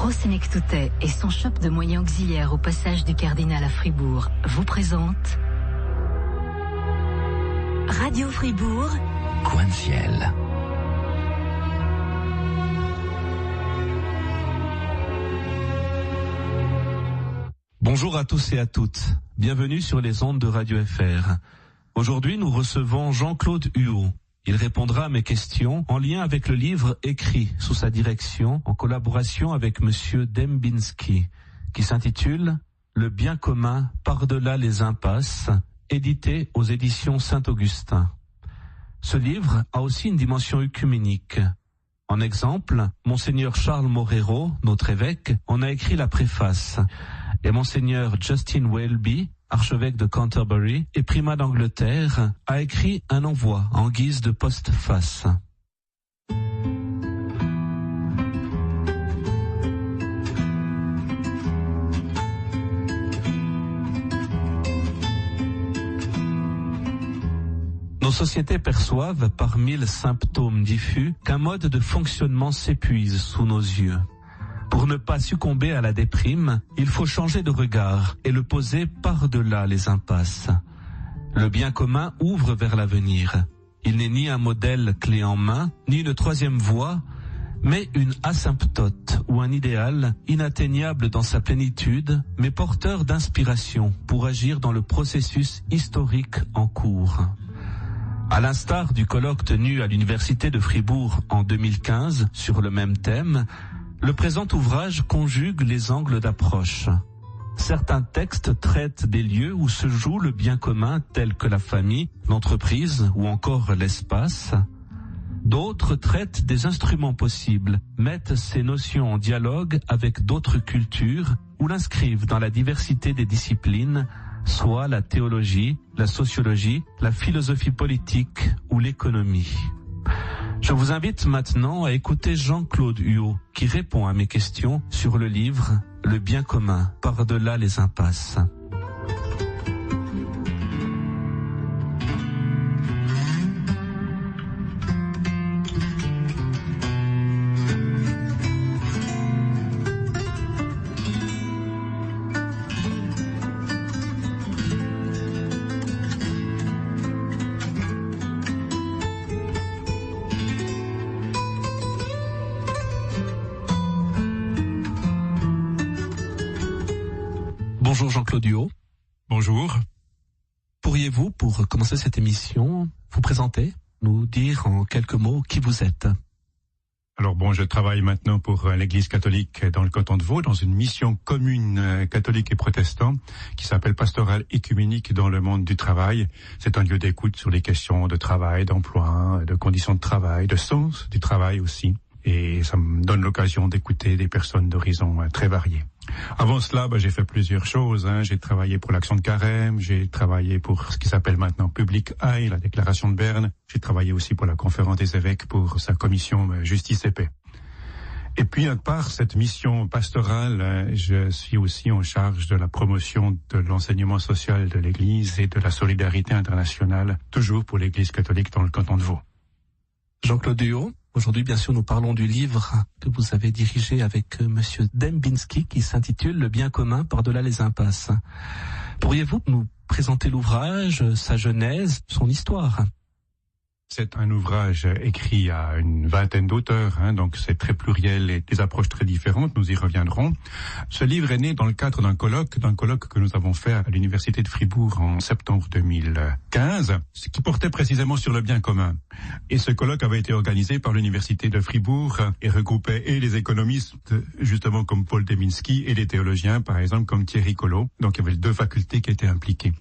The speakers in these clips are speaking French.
Pro Senectoutet et son shop de moyens auxiliaires au passage du Cardinal à Fribourg vous présente Radio Fribourg, Coin de ciel. Bonjour à tous et à toutes. Bienvenue sur les ondes de Radio FR. Aujourd'hui, nous recevons Jean-Claude Huot. Il répondra à mes questions en lien avec le livre écrit sous sa direction en collaboration avec Monsieur Dembinski, qui s'intitule « Le bien commun par-delà les impasses », édité aux éditions Saint-Augustin. Ce livre a aussi une dimension œcuménique. En exemple, Monseigneur Charles Morero, notre évêque, en a écrit la préface, et Monseigneur Justin Welby, archevêque de Canterbury et primat d'Angleterre, a écrit un envoi en guise de postface. Nos sociétés perçoivent, par mille symptômes diffus, qu'un mode de fonctionnement s'épuise sous nos yeux. Pour ne pas succomber à la déprime, il faut changer de regard et le poser par-delà les impasses. Le bien commun ouvre vers l'avenir. Il n'est ni un modèle clé en main, ni une troisième voie, mais une asymptote ou un idéal inatteignable dans sa plénitude, mais porteur d'inspiration pour agir dans le processus historique en cours. À l'instar du colloque tenu à l'Université de Fribourg en 2015 sur le même thème, le présent ouvrage conjugue les angles d'approche. Certains textes traitent des lieux où se joue le bien commun tels que la famille, l'entreprise ou encore l'espace. D'autres traitent des instruments possibles, mettent ces notions en dialogue avec d'autres cultures ou l'inscrivent dans la diversité des disciplines, soit la théologie, la sociologie, la philosophie politique ou l'économie. Je vous invite maintenant à écouter Jean-Claude Huot qui répond à mes questions sur le livre « Le bien commun par-delà les impasses ». Bonjour Jean-Claude Huot. Bonjour. Pourriez-vous, pour commencer cette émission, vous présenter, nous dire en quelques mots qui vous êtes? Alors je travaille maintenant pour l'Église catholique dans le canton de Vaud, dans une mission commune catholique et protestant qui s'appelle Pastorale écuménique dans le monde du travail. C'est un lieu d'écoute sur les questions de travail, d'emploi, de conditions de travail, de sens du travail aussi. Et ça me donne l'occasion d'écouter des personnes d'horizons très variés. Avant cela, j'ai fait plusieurs choses. J'ai travaillé pour l'Action de Carême, j'ai travaillé pour ce qui s'appelle maintenant Public Eye, la Déclaration de Berne. J'ai travaillé aussi pour la Conférence des évêques pour sa commission Justice et Paix. Et puis, à part cette mission pastorale, je suis aussi en charge de la promotion de l'enseignement social de l'Église et de la solidarité internationale, toujours pour l'Église catholique dans le canton de Vaud. Jean-Claude Huot, aujourd'hui, bien sûr, nous parlons du livre que vous avez dirigé avec Monsieur Dembinski qui s'intitule « Le bien commun par-delà les impasses ». Pourriez-vous nous présenter l'ouvrage, sa genèse, son histoire ? C'est un ouvrage écrit à une vingtaine d'auteurs, donc c'est très pluriel et des approches très différentes, nous y reviendrons. Ce livre est né dans le cadre d'un colloque que nous avons fait à l'Université de Fribourg en septembre 2015, ce qui portait précisément sur le bien commun. Et ce colloque avait été organisé par l'Université de Fribourg et regroupait et les économistes, justement comme Paul Dembinski, et les théologiens, par exemple, comme Thierry Collot. Donc il y avait deux facultés qui étaient impliquées.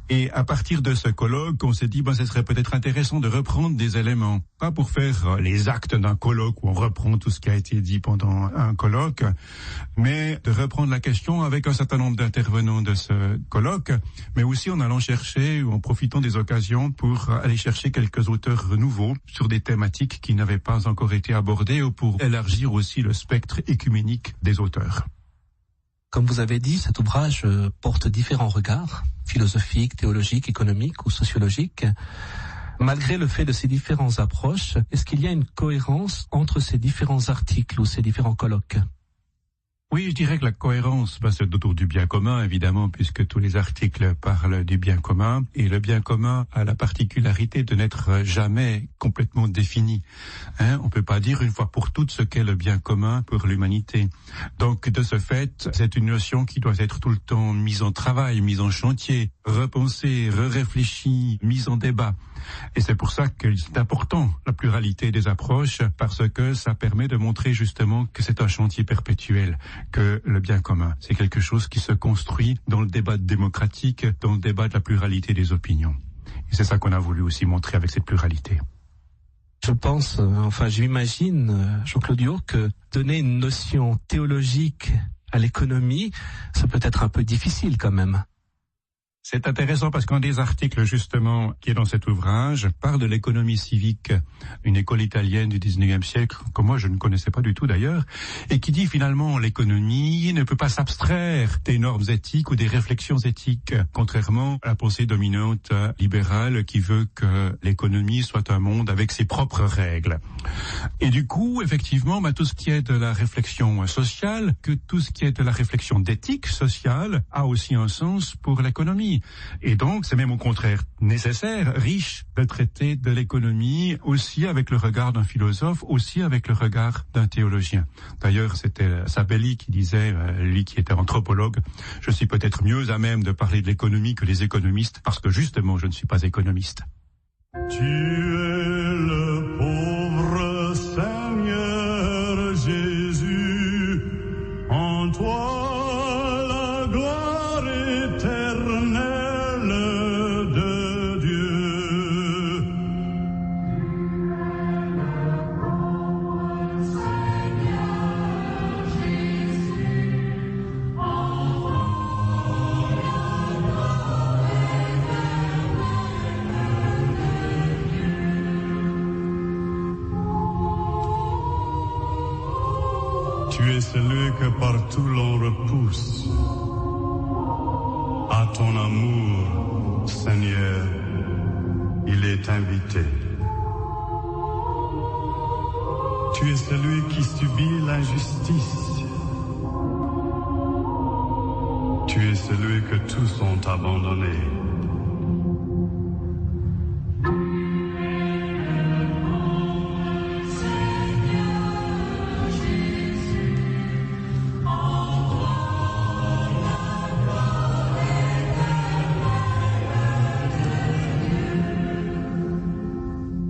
Et à partir de ce colloque, on s'est dit, ce serait peut-être intéressant de reprendre des éléments, pas pour faire les actes d'un colloque où on reprend tout ce qui a été dit pendant un colloque, mais de reprendre la question avec un certain nombre d'intervenants de ce colloque, mais aussi en allant chercher ou en profitant des occasions pour aller chercher quelques auteurs nouveaux sur des thématiques qui n'avaient pas encore été abordées ou pour élargir aussi le spectre écuménique des auteurs. Comme vous avez dit, cet ouvrage porte différents regards, philosophiques, théologiques, économiques ou sociologiques. Malgré le fait de ces différentes approches, est-ce qu'il y a une cohérence entre ces différents articles ou ces différents colloques ? Oui, je dirais que la cohérence, c'est autour du bien commun, évidemment, puisque tous les articles parlent du bien commun. Et le bien commun a la particularité de n'être jamais complètement défini. On peut pas dire une fois pour toutes ce qu'est le bien commun pour l'humanité. Donc, de ce fait, c'est une notion qui doit être tout le temps mise en travail, mise en chantier, repensée, réfléchie, mise en débat. Et c'est pour ça que c'est important, la pluralité des approches, parce que ça permet de montrer justement que c'est un chantier perpétuel, que le bien commun, c'est quelque chose qui se construit dans le débat démocratique, dans le débat de la pluralité des opinions. Et c'est ça qu'on a voulu aussi montrer avec cette pluralité. Je pense, je m'imagine, Jean-Claude Huot, que donner une notion théologique à l'économie, ça peut être un peu difficile quand même. C'est intéressant parce qu'un des articles justement qui est dans cet ouvrage parle de l'économie civique, une école italienne du 19e siècle que moi je ne connaissais pas du tout d'ailleurs, et qui dit finalement l'économie ne peut pas s'abstraire des normes éthiques ou des réflexions éthiques, contrairement à la pensée dominante libérale qui veut que l'économie soit un monde avec ses propres règles. Et du coup, effectivement, tout ce qui est de la réflexion sociale, que tout ce qui est de la réflexion d'éthique sociale a aussi un sens pour l'économie. Et donc, c'est même au contraire nécessaire, riche, de traiter de l'économie aussi avec le regard d'un philosophe, aussi avec le regard d'un théologien. D'ailleurs, c'était Sabelli qui disait, lui qui était anthropologue, je suis peut-être mieux à même de parler de l'économie que les économistes, parce que justement, je ne suis pas économiste. Tu es le pauvre Seigneur Jésus, en toi tu es celui que partout l'on repousse. À ton amour, Seigneur, il est invité. Tu es celui qui subit l'injustice. Tu es celui que tous ont abandonné.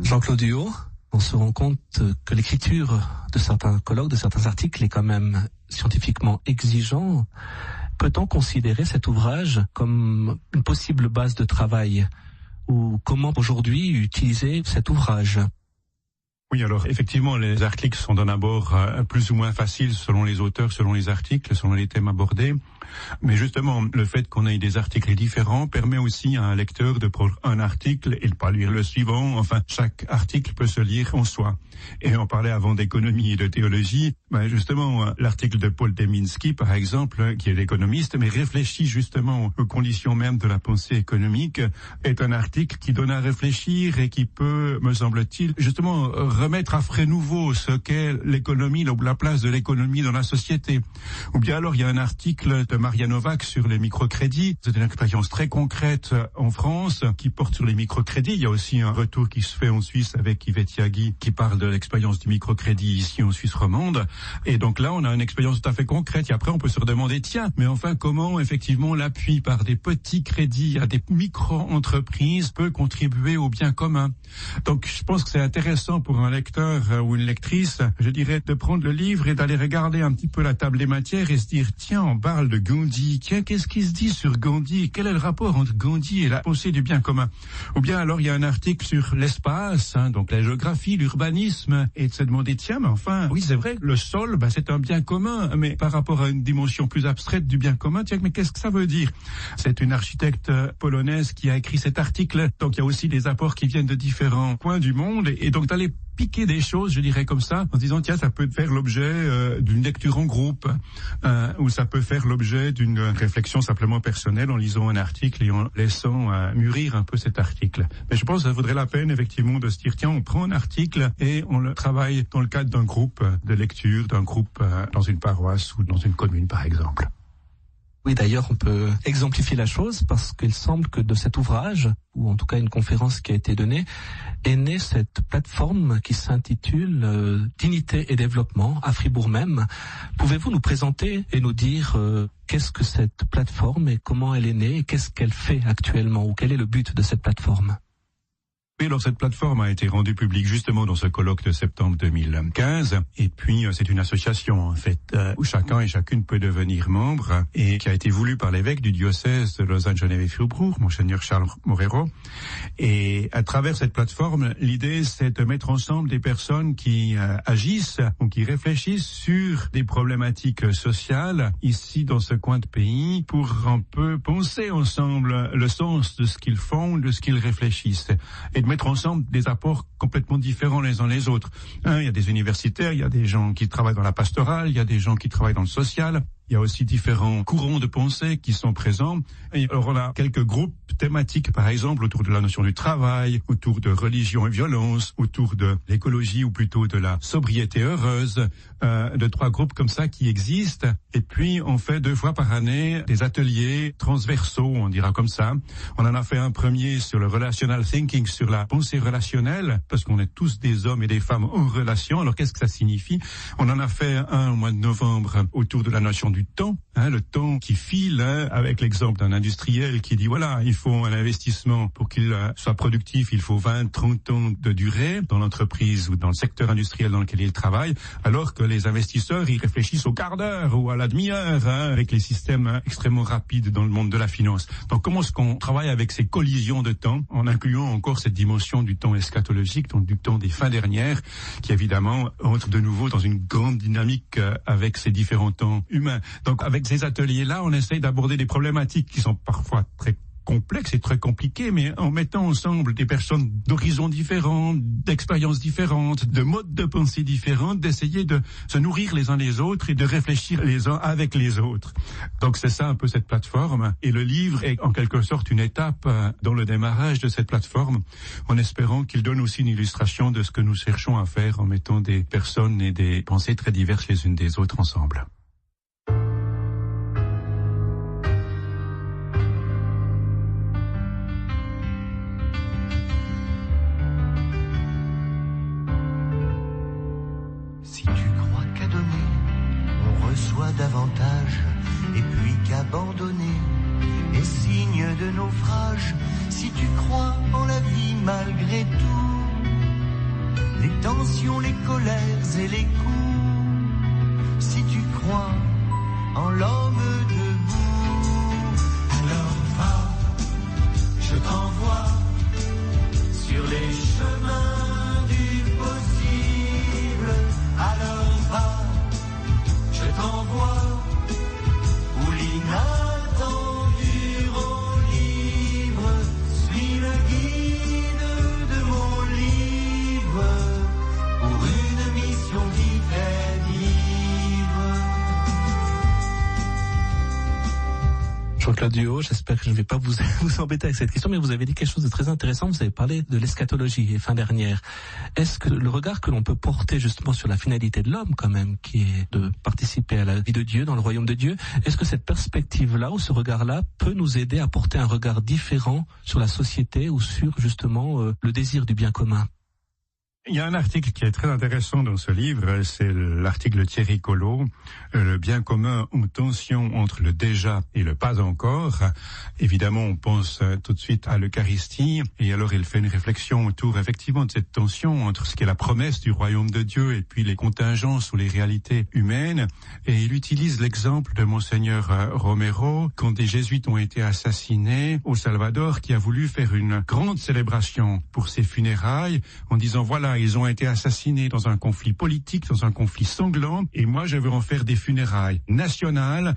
Jean-Claude Huot, on se rend compte que l'écriture de certains colloques, de certains articles est quand même scientifiquement exigeant. Peut-on considérer cet ouvrage comme une possible base de travail? Ou comment aujourd'hui utiliser cet ouvrage? Oui, alors effectivement, les articles sont d'un abord plus ou moins faciles selon les auteurs, selon les articles, selon les thèmes abordés. Mais justement, le fait qu'on ait des articles différents permet aussi à un lecteur de prendre un article et de pas lire le suivant. Enfin, chaque article peut se lire en soi. Et on parlait avant d'économie et de théologie. Justement, l'article de Paul Deminski, par exemple, qui est économiste, mais réfléchit justement aux conditions même de la pensée économique, est un article qui donne à réfléchir et qui peut, me semble-t-il, justement remettre à frais nouveau ce qu'est l'économie, la place de l'économie dans la société. Ou bien alors, il y a un article de Maria Novak sur les microcrédits. C'est une expérience très concrète en France qui porte sur les microcrédits. Il y a aussi un retour qui se fait en Suisse avec Yvette Yagui qui parle de l'expérience du microcrédit ici en Suisse romande. Et donc là, on a une expérience tout à fait concrète. Et après, on peut se redemander, tiens, mais enfin, comment effectivement l'appui par des petits crédits à des micro-entreprises peut contribuer au bien commun. Donc, je pense que c'est intéressant pour un lecteur ou une lectrice, je dirais, de prendre le livre et d'aller regarder un petit peu la table des matières et se dire, tiens, on parle de Gandhi. Tiens, qu'est-ce qui se dit sur Gandhi? Quel est le rapport entre Gandhi et la pensée du bien commun? Ou bien alors, il y a un article sur l'espace, donc la géographie, l'urbanisme, et de se demander, tiens, mais enfin, oui, c'est vrai, le sol, c'est un bien commun, mais par rapport à une dimension plus abstraite du bien commun, tiens, mais qu'est-ce que ça veut dire? C'est une architecte polonaise qui a écrit cet article, donc il y a aussi des apports qui viennent de différents coins du monde, et donc d'aller piqué des choses, je dirais comme ça, en disant tiens, ça peut faire l'objet d'une lecture en groupe, ou ça peut faire l'objet d'une réflexion simplement personnelle en lisant un article et en laissant mûrir un peu cet article. Mais je pense que ça vaudrait la peine effectivement de se dire tiens, on prend un article et on le travaille dans le cadre d'un groupe de lecture, d'un groupe dans une paroisse ou dans une commune par exemple. Oui, d'ailleurs, on peut exemplifier la chose parce qu'il semble que de cet ouvrage, ou en tout cas une conférence qui a été donnée, est née cette plateforme qui s'intitule Dignité et Développement à Fribourg même. Pouvez-vous nous présenter et nous dire qu'est-ce que cette plateforme et comment elle est née et qu'est-ce qu'elle fait actuellement ou quel est le but de cette plateforme ? Oui, alors cette plateforme a été rendue publique justement dans ce colloque de septembre 2015. Et puis, c'est une association, en fait, où chacun et chacune peut devenir membre et qui a été voulue par l'évêque du diocèse de Lausanne, Genève et Fribourg, Monseigneur Charles Morero. Et à travers cette plateforme, l'idée, c'est de mettre ensemble des personnes qui agissent ou qui réfléchissent sur des problématiques sociales ici dans ce coin de pays pour un peu penser ensemble le sens de ce qu'ils font, de ce qu'ils réfléchissent. Et de mettre ensemble des apports complètement différents les uns les autres. Il y a des universitaires, il y a des gens qui travaillent dans la pastorale, il y a des gens qui travaillent dans le social. Il y a aussi différents courants de pensée qui sont présents. Et alors on a quelques groupes thématiques, par exemple, autour de la notion du travail, autour de religion et violence, autour de l'écologie ou plutôt de la sobriété heureuse, de 3 groupes comme ça qui existent. Et puis on fait 2 fois par année des ateliers transversaux, on dira comme ça. On en a fait un premier sur le relational thinking, sur la pensée relationnelle, parce qu'on est tous des hommes et des femmes en relation. Alors qu'est-ce que ça signifie? On en a fait un au mois de novembre autour de la notion du temps, le temps qui file, avec l'exemple d'un industriel qui dit voilà, il faut un investissement pour qu'il soit productif, il faut 20-30 ans de durée dans l'entreprise ou dans le secteur industriel dans lequel il travaille, alors que les investisseurs, ils réfléchissent au quart d'heure ou à la demi-heure, avec les systèmes extrêmement rapides dans le monde de la finance. Donc comment est-ce qu'on travaille avec ces collisions de temps, en incluant encore cette dimension du temps eschatologique, donc du temps des fins dernières, qui évidemment entre de nouveau dans une grande dynamique avec ces différents temps humains. Donc avec ces ateliers-là, on essaye d'aborder des problématiques qui sont parfois très complexes et très compliquées, mais en mettant ensemble des personnes d'horizons différents, d'expériences différentes, de modes de pensée différents, d'essayer de se nourrir les uns les autres et de réfléchir les uns avec les autres. Donc c'est ça un peu cette plateforme. Et le livre est en quelque sorte une étape dans le démarrage de cette plateforme, en espérant qu'il donne aussi une illustration de ce que nous cherchons à faire en mettant des personnes et des pensées très diverses les unes des autres ensemble. Davantage, et puis qu'abandonner est signe de naufrage. Si tu crois en la vie malgré tout, les tensions, les colères et les coups, si tu crois en l'homme debout, alors va, je t'envoie sur les chemins du possible. Alors va, je t'envoie où l'inattendu rend libre. Suis le guide de mon livre pour une mission qui fait vivre. Jean-Claude Duhaut, j'espère que je ne vais pas vous embêter avec cette question, mais vous avez dit quelque chose de très intéressant. Vous avez parlé de l'eschatologie et fin dernière. Est-ce que le regard que l'on peut porter justement sur la finalité de l'homme, quand même, qui est de participer à la vie de Dieu, dans le royaume de Dieu, est-ce que cette perspective-là ou ce regard-là peut nous aider à porter un regard différent sur la société ou sur justement le désir du bien commun? Il y a un article qui est très intéressant dans ce livre, c'est l'article de Thierry Collot, le bien commun ou tension entre le déjà et le pas encore. Évidemment, on pense tout de suite à l'Eucharistie, et alors il fait une réflexion autour effectivement de cette tension entre ce qui est la promesse du royaume de Dieu et puis les contingences ou les réalités humaines. Et il utilise l'exemple de Monseigneur Romero, quand des jésuites ont été assassinés au Salvador, qui a voulu faire une grande célébration pour ses funérailles, en disant voilà, voilà, ils ont été assassinés dans un conflit politique, dans un conflit sanglant, et moi je veux en faire des funérailles nationales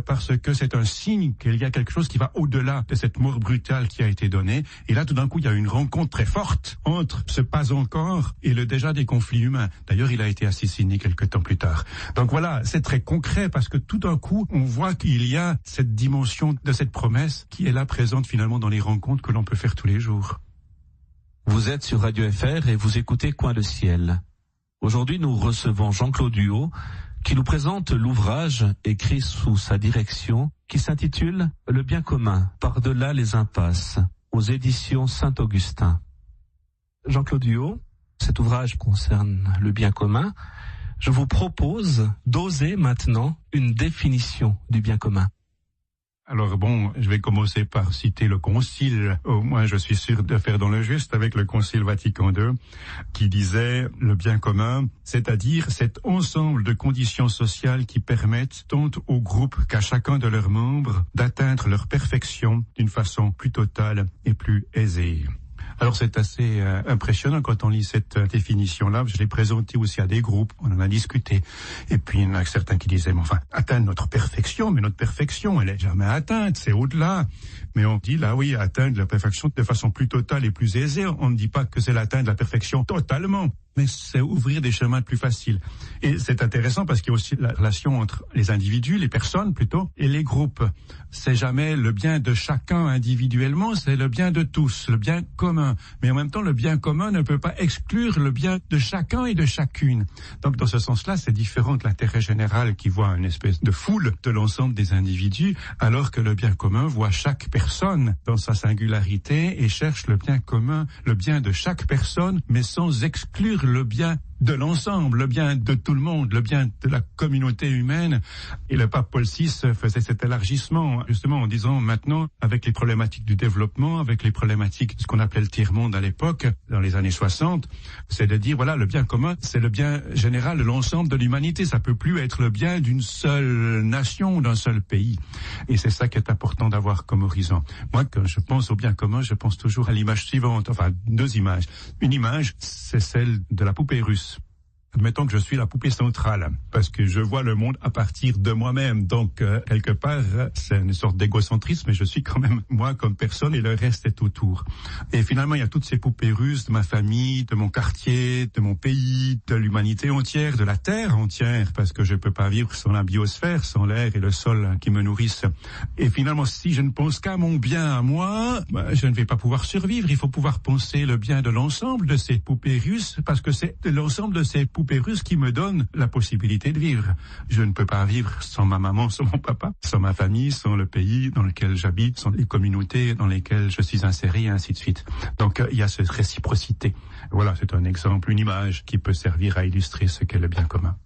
parce que c'est un signe qu'il y a quelque chose qui va au-delà de cette mort brutale qui a été donnée. Et là, tout d'un coup, il y a une rencontre très forte entre ce pas encore et le déjà des conflits humains. D'ailleurs, il a été assassiné quelque temps plus tard. Donc voilà, c'est très concret parce que tout d'un coup, on voit qu'il y a cette dimension de cette promesse qui est là présente finalement dans les rencontres que l'on peut faire tous les jours. Vous êtes sur Radio FR et vous écoutez Coin de Ciel. Aujourd'hui, nous recevons Jean-Claude Duhaut qui nous présente l'ouvrage écrit sous sa direction qui s'intitule « Le bien commun, par-delà les impasses » aux éditions Saint-Augustin. Jean-Claude Duhaut, cet ouvrage concerne le bien commun. Je vous propose d'oser maintenant une définition du bien commun. Alors bon, je vais commencer par citer le Concile, au moins je suis sûr de faire dans le juste avec le Concile Vatican II, qui disait le bien commun, c'est-à-dire cet ensemble de conditions sociales qui permettent tant aux groupes qu'à chacun de leurs membres d'atteindre leur perfection d'une façon plus totale et plus aisée. Alors c'est assez impressionnant quand on lit cette définition-là. Je l'ai présentée aussi à des groupes, on en a discuté. Et puis il y en a certains qui disaient, mais enfin, atteindre notre perfection, mais notre perfection, elle est jamais atteinte, c'est au-delà. Mais on dit là, oui, atteindre la perfection de façon plus totale et plus aisée. On ne dit pas que c'est l'atteindre la perfection totalement, mais c'est ouvrir des chemins plus faciles. Et c'est intéressant parce qu'il y a aussi la relation entre les individus, les personnes plutôt, et les groupes. C'est jamais le bien de chacun individuellement, c'est le bien de tous, le bien commun. Mais en même temps, le bien commun ne peut pas exclure le bien de chacun et de chacune. Donc dans ce sens-là, c'est différent de l'intérêt général qui voit une espèce de foule de l'ensemble des individus, alors que le bien commun voit chaque personne dans sa singularité et cherche le bien commun, le bien de chaque personne, mais sans exclure le bien de l'ensemble, le bien de tout le monde, le bien de la communauté humaine. Et le pape Paul VI faisait cet élargissement, justement en disant maintenant, avec les problématiques du développement, avec les problématiques de ce qu'on appelait le tiers-monde à l'époque, dans les années 60, c'est de dire, voilà, le bien commun, c'est le bien général de l'ensemble de l'humanité. Ça peut plus être le bien d'une seule nation, d'un seul pays. Et c'est ça qui est important d'avoir comme horizon. Moi, quand je pense au bien commun, je pense toujours à l'image suivante, enfin, deux images. Une image, c'est celle de la poupée russe. Admettons que je suis la poupée centrale, parce que je vois le monde à partir de moi-même. Donc, quelque part, c'est une sorte d'égocentrisme, mais je suis quand même moi comme personne et le reste est autour. Et finalement, il y a toutes ces poupées russes de ma famille, de mon quartier, de mon pays, de l'humanité entière, de la terre entière, parce que je peux pas vivre sans la biosphère, sans l'air et le sol qui me nourrissent. Et finalement, si je ne pense qu'à mon bien à moi, je ne vais pas pouvoir survivre. Il faut pouvoir penser le bien de l'ensemble de ces poupées russes, parce que c'est l'ensemble de ces poupées russes qui me donne la possibilité de vivre. Je ne peux pas vivre sans ma maman, sans mon papa, sans ma famille, sans le pays dans lequel j'habite, sans les communautés dans lesquelles je suis inséré, et ainsi de suite. Donc, il y a cette réciprocité. Voilà, c'est un exemple, une image qui peut servir à illustrer ce qu'est le bien commun.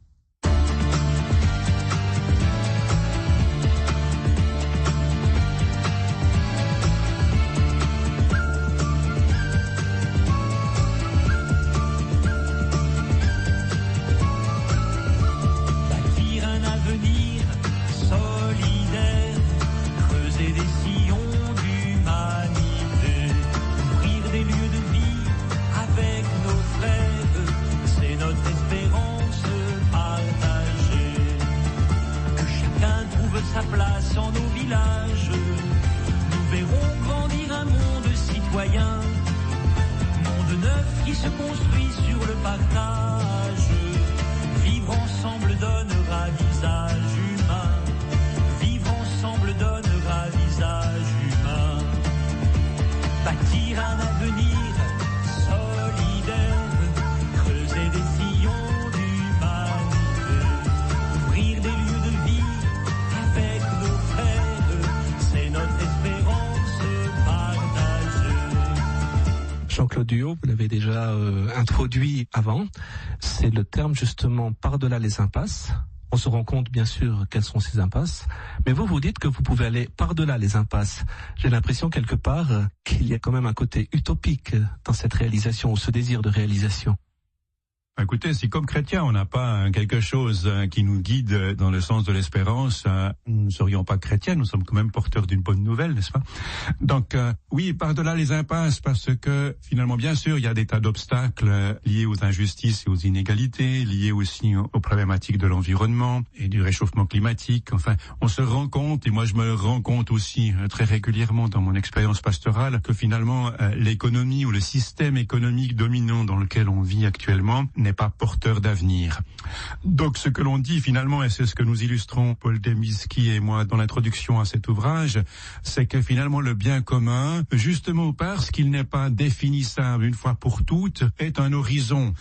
Jean-Claude Duhaut, vous l'avez déjà introduit avant, c'est le terme justement par-delà les impasses. On se rend compte bien sûr quelles sont ces impasses, mais vous dites que vous pouvez aller par-delà les impasses. J'ai l'impression quelque part qu'il y a quand même un côté utopique dans cette réalisation ou ce désir de réalisation. Écoutez, si comme chrétiens, on n'a pas quelque chose qui nous guide dans le sens de l'espérance, nous ne serions pas chrétiens, nous sommes quand même porteurs d'une bonne nouvelle, n'est-ce pas? Donc, oui, par-delà les impasses, parce que finalement, bien sûr, il y a des tas d'obstacles liés aux injustices et aux inégalités, liés aussi aux problématiques de l'environnement et du réchauffement climatique. Enfin, on se rend compte, et moi je me rends compte aussi très régulièrement dans mon expérience pastorale, que finalement, l'économie ou le système économique dominant dans lequel on vit actuellement n'est pas porteur d'avenir. Donc ce que l'on dit finalement, et c'est ce que nous illustrons Paul Dembski et moi dans l'introduction à cet ouvrage, c'est que finalement le bien commun, justement parce qu'il n'est pas définissable une fois pour toutes, est un horizon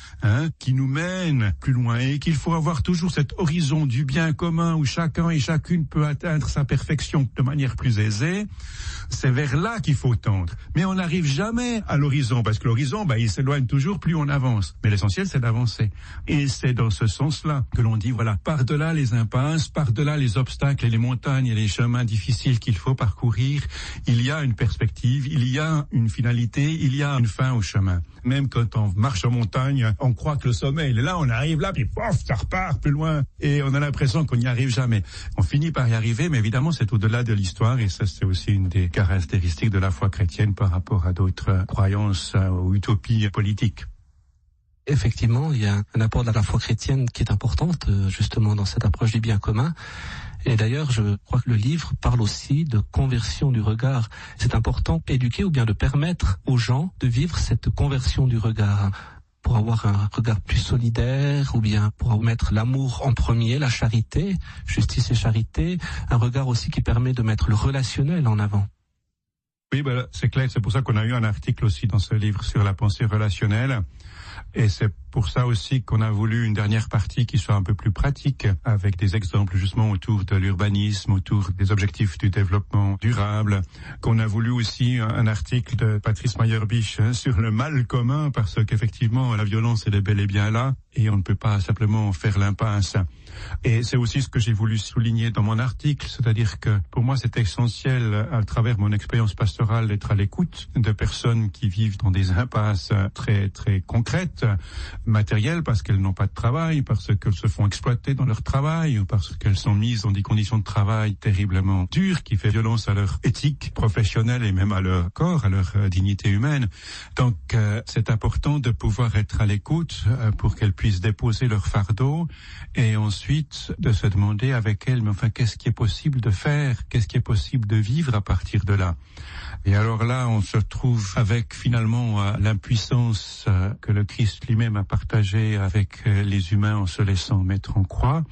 qui nous mène plus loin, et qu'il faut avoir toujours cet horizon du bien commun où chacun et chacune peut atteindre sa perfection de manière plus aisée. C'est vers là qu'il faut tendre. Mais on n'arrive jamais à l'horizon, parce que l'horizon, il s'éloigne toujours, plus on avance. Mais l'essentiel, c'est d'avancer. Et c'est dans ce sens-là que l'on dit, voilà, par-delà les impasses, par-delà les obstacles et les montagnes et les chemins difficiles qu'il faut parcourir, il y a une perspective, il y a une finalité, il y a une fin au chemin. Même quand on marche en montagne, on croit que le sommet, il est là, on arrive là, puis pof, ça repart plus loin. Et on a l'impression qu'on n'y arrive jamais. On finit par y arriver, mais évidemment, c'est au-delà de l'histoire, et ça, c'est aussi une des caractéristiques de la foi chrétienne par rapport à d'autres croyances ou utopies politiques. Effectivement, il y a un apport de la foi chrétienne qui est importante, justement, dans cette approche du bien commun. Et d'ailleurs, je crois que le livre parle aussi de conversion du regard. C'est important d'éduquer ou bien de permettre aux gens de vivre cette conversion du regard, pour avoir un regard plus solidaire, ou bien pour mettre l'amour en premier, la charité, justice et charité, un regard aussi qui permet de mettre le relationnel en avant. Oui, c'est clair, c'est pour ça qu'on a eu un article aussi dans ce livre sur la pensée relationnelle. Et c'est pour ça aussi qu'on a voulu une dernière partie qui soit un peu plus pratique, avec des exemples justement autour de l'urbanisme, autour des objectifs du développement durable, qu'on a voulu aussi un article de Patrice Meyerbeich sur le mal commun, parce qu'effectivement la violence elle est bel et bien là, et on ne peut pas simplement faire l'impasse. Et c'est aussi ce que j'ai voulu souligner dans mon article, c'est-à-dire que pour moi c'est essentiel, à travers mon expérience pastorale, d'être à l'écoute de personnes qui vivent dans des impasses très très concrètes, matérielles, parce qu'elles n'ont pas de travail, parce qu'elles se font exploiter dans leur travail, ou parce qu'elles sont mises dans des conditions de travail terriblement dures, qui fait violence à leur éthique professionnelle et même à leur corps, à leur dignité humaine. Donc c'est important de pouvoir être à l'écoute pour qu'elles puissent déposer leur fardeau, et ensuite de se demander avec elles, mais enfin, qu'est-ce qui est possible de faire, qu'est-ce qui est possible de vivre à partir de là. Et alors là, on se retrouve avec finalement l'impuissance que le Christ lui-même a partagée avec les humains en se laissant mettre en croix.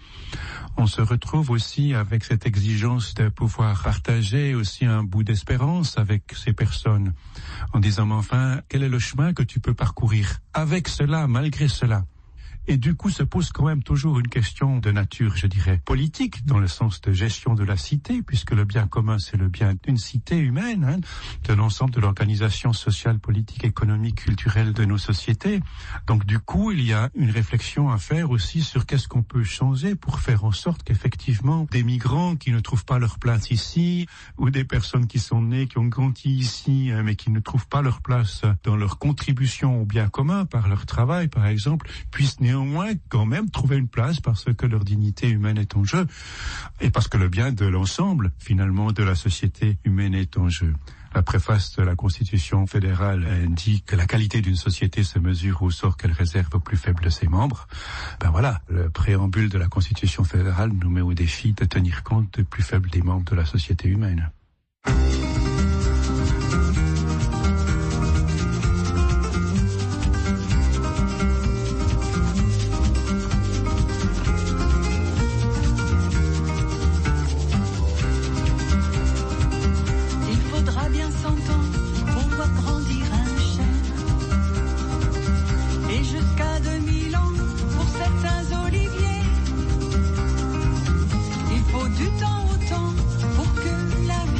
On se retrouve aussi avec cette exigence de pouvoir partager aussi un bout d'espérance avec ces personnes, en disant, mais enfin, quel est le chemin que tu peux parcourir avec cela, malgré cela? Et du coup, se pose quand même toujours une question de nature, je dirais, politique, dans le sens de gestion de la cité, puisque le bien commun, c'est le bien d'une cité humaine, de l'ensemble de l'organisation sociale, politique, économique, culturelle de nos sociétés. Donc du coup, il y a une réflexion à faire aussi sur qu'est-ce qu'on peut changer pour faire en sorte qu'effectivement, des migrants qui ne trouvent pas leur place ici, ou des personnes qui sont nées, qui ont grandi ici, mais qui ne trouvent pas leur place dans leur contribution au bien commun, par leur travail, par exemple, puissent néanmoins quand même trouver une place, parce que leur dignité humaine est en jeu, et parce que le bien de l'ensemble, finalement, de la société humaine est en jeu. La préface de la Constitution fédérale indique que la qualité d'une société se mesure au sort qu'elle réserve aux plus faibles de ses membres. Voilà, le préambule de la Constitution fédérale nous met au défi de tenir compte des plus faibles des membres de la société humaine. Du temps au temps pour que la vie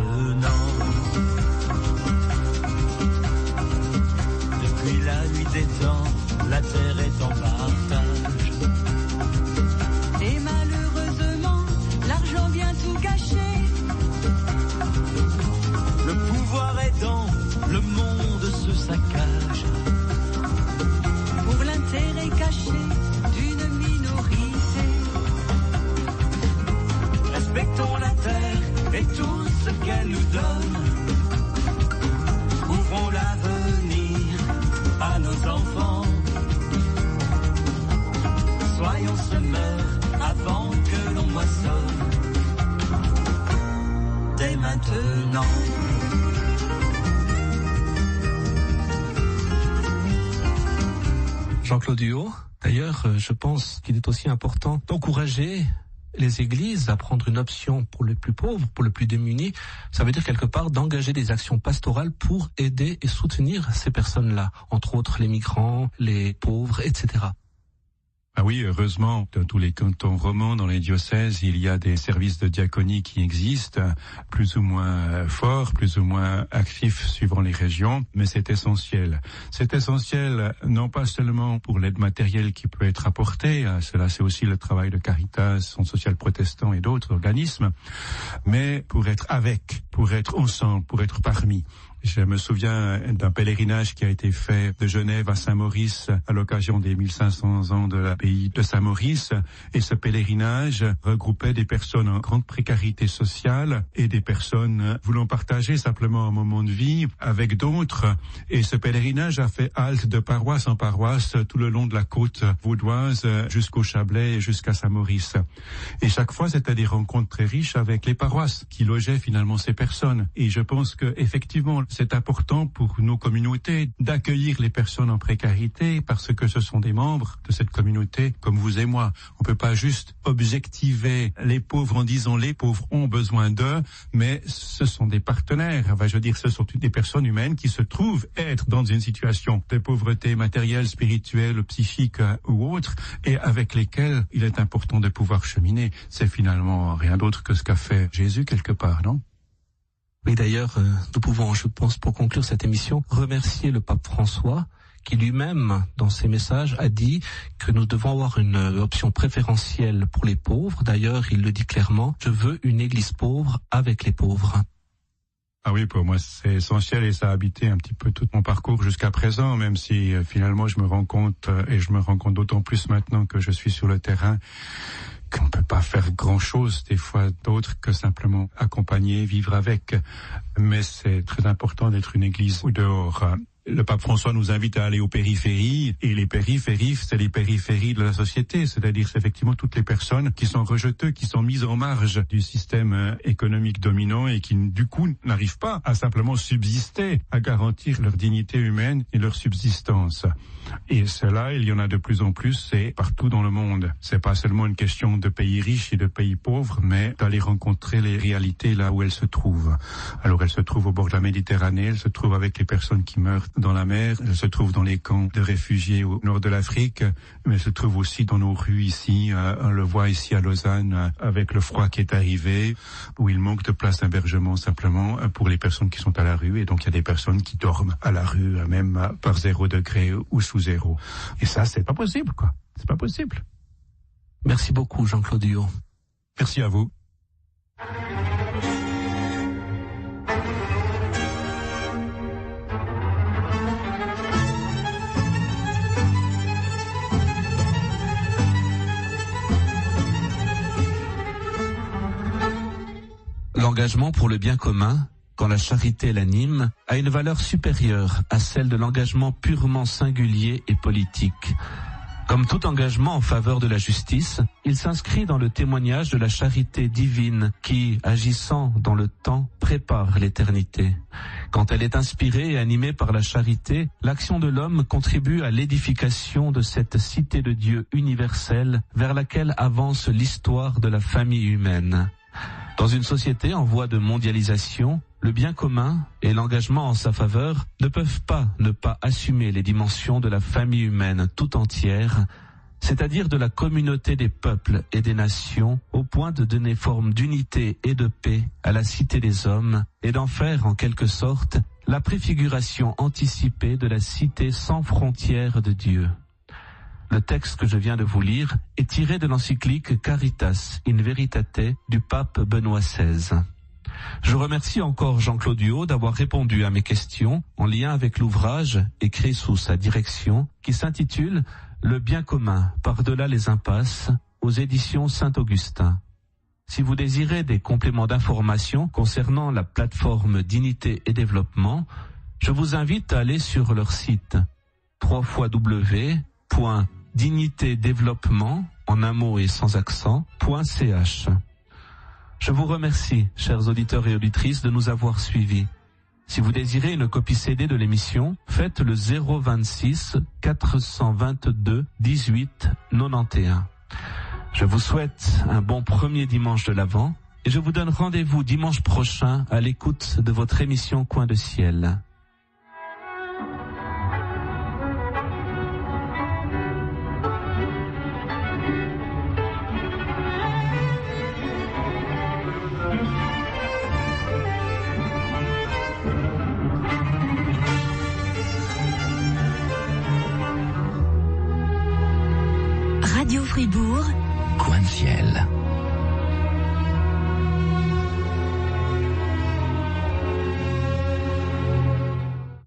maintenant. Depuis la nuit des temps, la terre est en partage. Et malheureusement, l'argent vient tout gâcher. Le pouvoir est dans le monde se saccage. Pour l'intérêt caché d'une minorité. Respectons la terre et tout ce qu'elle nous donne. Ouvrons l'avenir à nos enfants. Soyons semeurs avant que l'on moissonne. Dès maintenant. Jean-Claude Huot, d'ailleurs, je pense qu'il est aussi important d'encourager les églises à prendre une option pour les plus pauvres, pour les plus démunis. Ça veut dire quelque part d'engager des actions pastorales pour aider et soutenir ces personnes-là, entre autres les migrants, les pauvres, etc. Ah oui, heureusement, dans tous les cantons romans, dans les diocèses, il y a des services de diaconie qui existent, plus ou moins forts, plus ou moins actifs suivant les régions, mais c'est essentiel. C'est essentiel non pas seulement pour l'aide matérielle qui peut être apportée, cela c'est aussi le travail de Caritas, Centre social protestant et d'autres organismes, mais pour être avec, pour être ensemble, pour être parmi. Je me souviens d'un pèlerinage qui a été fait de Genève à Saint-Maurice à l'occasion des 1500 ans de l'abbaye de Saint-Maurice. Et ce pèlerinage regroupait des personnes en grande précarité sociale et des personnes voulant partager simplement un moment de vie avec d'autres. Et ce pèlerinage a fait halte de paroisse en paroisse tout le long de la côte vaudoise jusqu'au Chablais et jusqu'à Saint-Maurice. Et chaque fois, c'était des rencontres très riches avec les paroisses qui logeaient finalement ces personnes. Et je pense que effectivement, c'est important pour nos communautés d'accueillir les personnes en précarité parce que ce sont des membres de cette communauté comme vous et moi. On peut pas juste objectiver les pauvres en disant les pauvres ont besoin d'eux, mais ce sont des partenaires. Enfin, je veux dire, ce sont des personnes humaines qui se trouvent être dans une situation de pauvreté matérielle, spirituelle, psychique ou autre et avec lesquelles il est important de pouvoir cheminer. C'est finalement rien d'autre que ce qu'a fait Jésus quelque part, non ? Oui, d'ailleurs, nous pouvons, je pense, pour conclure cette émission, remercier le pape François, qui lui-même, dans ses messages, a dit que nous devons avoir une option préférentielle pour les pauvres. D'ailleurs, il le dit clairement, je veux une église pauvre avec les pauvres. Ah oui, pour moi, c'est essentiel et ça a habité un petit peu tout mon parcours jusqu'à présent, même si finalement je me rends compte, et je me rends compte d'autant plus maintenant que je suis sur le terrain, qu'on ne peut pas faire grand-chose, des fois d'autre que simplement accompagner, vivre avec. Mais c'est très important d'être une église au dehors. Le pape François nous invite à aller aux périphéries, et les périphéries, c'est les périphéries de la société, c'est-à-dire c'est effectivement toutes les personnes qui sont rejetées, qui sont mises en marge du système économique dominant et qui, du coup, n'arrivent pas à simplement subsister, à garantir leur dignité humaine et leur subsistance. Et cela, il y en a de plus en plus, c'est partout dans le monde. C'est pas seulement une question de pays riches et de pays pauvres, mais d'aller rencontrer les réalités là où elles se trouvent. Alors, elles se trouvent au bord de la Méditerranée, elles se trouvent avec les personnes qui meurent dans la mer, elles se trouvent dans les camps de réfugiés au nord de l'Afrique, mais elles se trouvent aussi dans nos rues ici. On le voit ici à Lausanne, avec le froid qui est arrivé, où il manque de place d'hébergement simplement pour les personnes qui sont à la rue. Et donc, il y a des personnes qui dorment à la rue, même par 0 degré ou sous zéro. Et ça, c'est pas possible, quoi. C'est pas possible. Merci beaucoup, Jean-Claude Huot. Merci à vous. L'engagement pour le bien commun, quand la charité l'anime, a une valeur supérieure à celle de l'engagement purement singulier et politique. Comme tout engagement en faveur de la justice, il s'inscrit dans le témoignage de la charité divine qui, agissant dans le temps, prépare l'éternité. Quand elle est inspirée et animée par la charité, l'action de l'homme contribue à l'édification de cette cité de Dieu universelle vers laquelle avance l'histoire de la famille humaine. Dans une société en voie de mondialisation, le bien commun et l'engagement en sa faveur ne peuvent pas ne pas assumer les dimensions de la famille humaine tout entière, c'est-à-dire de la communauté des peuples et des nations, au point de donner forme d'unité et de paix à la cité des hommes et d'en faire en quelque sorte la préfiguration anticipée de la cité sans frontières de Dieu. Le texte que je viens de vous lire est tiré de l'encyclique Caritas in Veritate du pape Benoît XVI. Je remercie encore Jean-Claude Huot d'avoir répondu à mes questions en lien avec l'ouvrage écrit sous sa direction qui s'intitule « Le bien commun par-delà les impasses » aux éditions Saint-Augustin. Si vous désirez des compléments d'information concernant la plateforme Dignité et Développement, je vous invite à aller sur leur site www.dignitédéveloppement en un mot et sans accent.ch. Je vous remercie, chers auditeurs et auditrices, de nous avoir suivis. Si vous désirez une copie CD de l'émission, faites le 026 422 18 91. Je vous souhaite un bon premier dimanche de l'Avent et je vous donne rendez-vous dimanche prochain à l'écoute de votre émission Coin de Ciel. Radio Fribourg, Coin de Ciel.